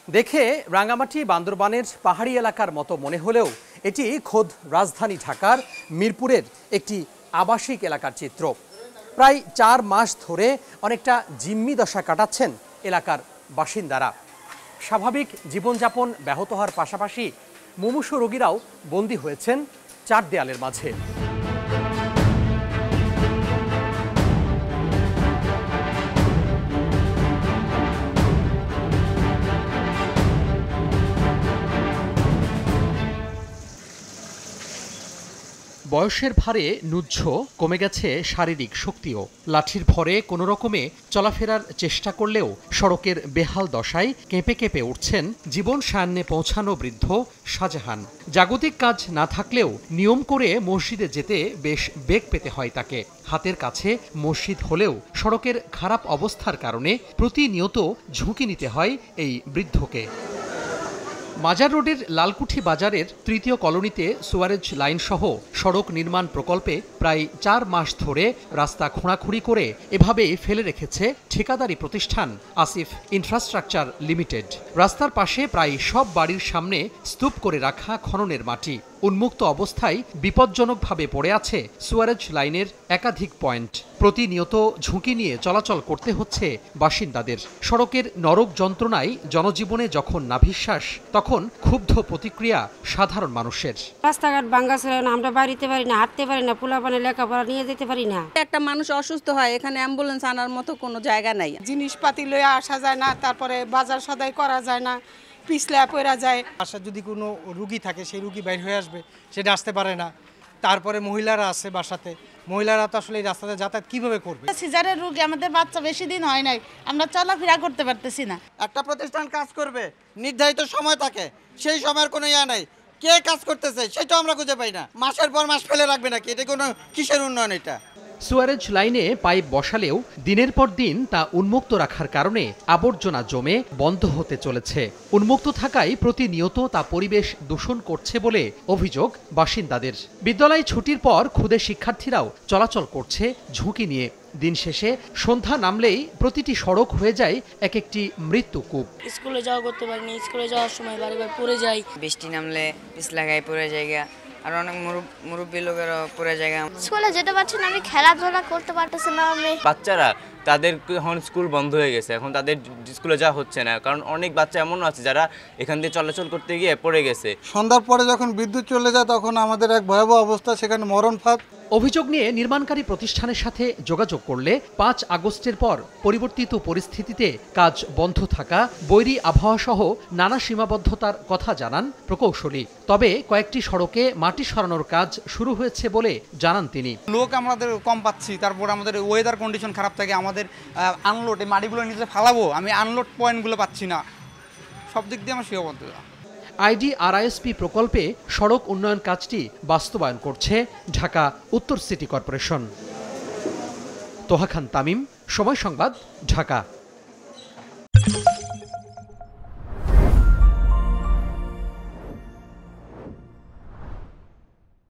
দেখে রাঙ্গামাটি বান্দরবানের পাহাড়ি এলাকার মতো মনে হলেও এটি খোদ রাজধানী ঢাকার মিরপুরের একটি আবাসিক এলাকার চিত্র। প্রায় ৪ মাস ধরে অনেকটা জিম্মি দশা কাটাচ্ছেন এলাকার বাসিন্দারা। স্বাভাবিক জীবনযাপন ব্যাহত হওয়ার পাশাপাশি মুমূর্ষু রোগীরাও বন্দী হয়েছেন ৪ দেয়ালের মাঝে। বয়সের ভারে নুজ্জ, কমে গেছে শারীরিক শক্তিও। লাঠির ভরে কোনো রকমে চলাফেরার চেষ্টা করলেও সড়কের বেহাল দশায় কেঁপে কেঁপে উঠছেন জীবন সায়ান্নে পৌঁছানো বৃদ্ধ শাহজাহান। জাগতিক কাজ না থাকলেও নিয়ম করে মসজিদে যেতে বেশ বেগ পেতে হয় তাকে। হাতের কাছে মসজিদ হলেও সড়কের খারাপ অবস্থার কারণে প্রতিনিয়ত ঝুঁকি নিতে হয় এই বৃদ্ধকে। মাজার রোডের লালকুঠি বাজারের ৩য় কলোনিতে সুয়ারেজ লাইন সহ সড়ক নির্মাণ প্রকল্পে প্রায় ৪ মাস ধরে রাস্তা খোঁড়াখুঁড়ি করে এভাবে ফেলে রেখেছে ঠিকাদারি প্রতিষ্ঠান আসিফ ইনফ্রাস্ট্রাকচার লিমিটেড। রাস্তার পাশে প্রায় সব বাড়ির সামনে স্তূপ করে রাখা খননের মাটি। উন্মুক্ত অবস্থায় বিপজ্জনকভাবে পড়ে আছে সুয়ারেজ লাইনের একাধিক পয়েন্ট। প্রতিনিয়ত ঝুঁকি নিয়ে চলাচল করতে হচ্ছে বাসিন্দাদের। সড়কের নরক যন্ত্রণায় জনজীবনে যখন নাভিশ্বাস, তখন ক্ষুব্ধ প্রতিক্রিয়া সাধারণ মানুষের। রাস্তাঘাট ভাঙা ছিল না, আমরা বাড়িতে পারি না, হাঁটতে পারি না, পোলাপানে লেখাপড়া নিয়ে যেতে পারি না। একটা মানুষ অসুস্থ হয়, এখানে অ্যাম্বুলেন্স আনার মতো কোনো জায়গা নাই। জিনিসপাতি লয়ে আসা যায় না, তারপরে বাজার সদাই করা যায় না, পিছলা পড়া যায়। বাসায় যদি কোনো রুগী থাকে, সেই রুগী বাইর হয়ে আসবে, সেটা আসতে পারে না। তারপরে মহিলারা আছে বাসাতে, মহিলারা তো আসলে এই রাস্তাতে যাতায়াত কিভাবে করবে? সিজারের রোগী, আমাদের বাচ্চা বেশি দিন হয় নাই, আমরা চলাফেরা করতে পারতেছি না। একটা প্রতিষ্ঠান কাজ করবে, নির্ধারিত সময় থাকে, সেই সময়ের কোনো ইয়া নাই। কে কাজ করতেছে সেটা আমরা খুঁজে পাই না। মাসের পর মাস ফেলে রাখবে নাকি? এটা কোনো কিসের উন্নয়ন? এটা সুয়ারেজ লাইনে পাইপ বসালেও দিনের পর দিন তা উন্মুক্ত রাখার কারণে আবর্জনা জমে বন্ধ হতে চলেছে। উন্মুক্ত থাকায় প্রতিনিয়ত তা পরিবেশ দূষণ করছে বলে অভিযোগ বাসিন্দাদের। বিদ্যালয় ছুটির পর ক্ষুদে শিক্ষার্থীরাও চলাচল করছে ঝুঁকি নিয়ে। দিন শেষে সন্ধ্যা নামলেই প্রতিটি সড়ক হয়ে যায় এক একটি মৃত্যুকূপ। স্কুলে যাওয়া করতে পারিনি, স্কুলে যাওয়ার সময় বারবার পড়ে যাই। বৃষ্টি নামলে পিছলা গায়ে পড়ে জায়গা, আর অনেক মুরব্বী লোকেরও পড়ে জায়গা। স্কুলে যেতে পারছি না, আমি খেলাধুলা করতে পারতেছি না। বাচ্চারা তাদের এখন স্কুল বন্ধ হয়ে গেছে, এখন তাদের স্কুলে যাওয়া হচ্ছে না, কারণ অনেক বাচ্চা এমন আছে যারা এখান দিয়ে চলাচল করতে গিয়ে পড়ে গেছে। সন্ধ্যার পরে যখন বিদ্যুৎ চলে যায় তখন আমাদের এক ভয়াবহ অবস্থা, সেখানে মরণ ফাঁদ। অভিযোগ নিয়ে নির্মাণকারী প্রতিষ্ঠানের সাথে যোগাযোগ করলে ৫ আগস্টের পর পরিবর্তিত পরিস্থিতিতে কাজ বন্ধ থাকা, বৈরী আবহাওয়া সহ নানা সীমাবদ্ধতার কথা জানান প্রকৌশলী। তবে কয়েকটি সড়কে মাটি সরানোর কাজ শুরু হয়েছে বলে জানান তিনি। লোক আমাদের কম পাচ্ছি, তারপর আমাদের ওয়েদার কন্ডিশন খারাপ থাকে, আমাদের আনলোড, এই মাটিগুলো নিচে ফালাবো, আমি আনলোড পয়েন্টগুলো পাচ্ছি না। সব দিক দিয়ে আমার সীমাবদ্ধতা। আইডিআরআইএসপি প্রকল্পে সড়ক উন্নয়ন কাজটি বাস্তবায়ন করছে ঢাকা উত্তর সিটি কর্পোরেশন। তোহা খান তামিম, সময় সংবাদ, ঢাকা।